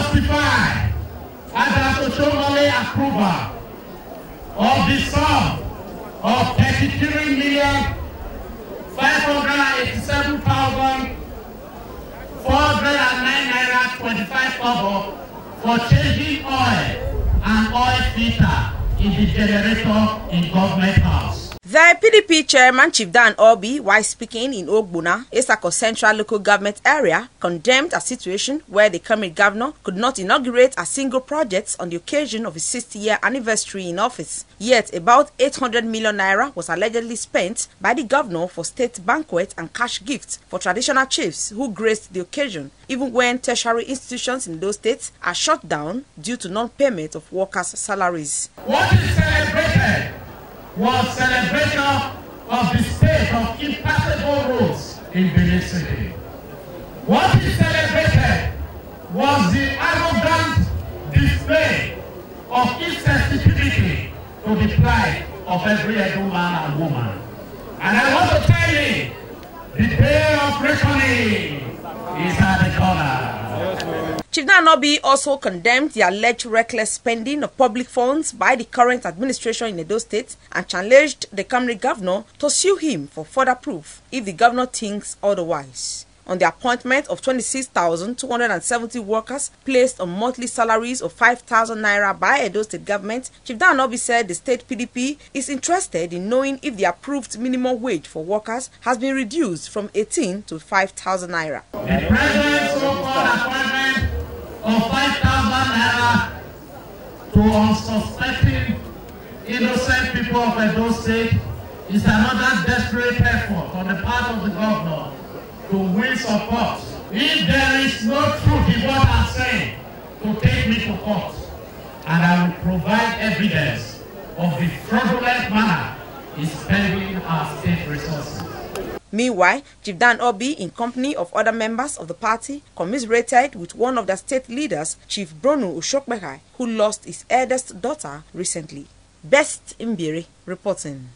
justify Adat Oshiomhole approval of the sum of 33,587,409.25 for changing oil and oil filter in the generator in Government House. The PDP chairman Chief Dan Obi, while speaking in Ogbuna, Isako Central Local Government Area, condemned a situation where the current governor could not inaugurate a single project on the occasion of his 60th anniversary in office. Yet, about 800 million naira was allegedly spent by the governor for state banquet and cash gifts for traditional chiefs who graced the occasion, even when tertiary institutions in those states are shut down due to non-payment of workers' salaries. What is celebrated was celebration of the state of impassable roads in Benin City. What is celebrated was the arrogant display of insensitivity to the plight of every Edo man and woman. And I want to tell you, the day of reckoning is at the corner. Chief Dan Obi also condemned the alleged reckless spending of public funds by the current administration in Edo State and challenged the Camry governor to sue him for further proof if the governor thinks otherwise. On the appointment of 26,270 workers placed on monthly salaries of 5,000 naira by Edo State government, Chief Dan Obi said the state PDP is interested in knowing if the approved minimum wage for workers has been reduced from 18 to 5,000 naira. The president's so-called appointment of 5,000 naira to unsuspecting innocent people of Edo State is another desperate effort on the part of the governor to win support. If there is no truth in what I'm saying, to take me to court, and I will provide evidence of the fraudulent manner in spending our state resources. Meanwhile, Chief Dan Obi, in company of other members of the party, commiserated with one of the state leaders, Chief Bronu Ushokbekai, who lost his eldest daughter recently. Best Mbiri reporting.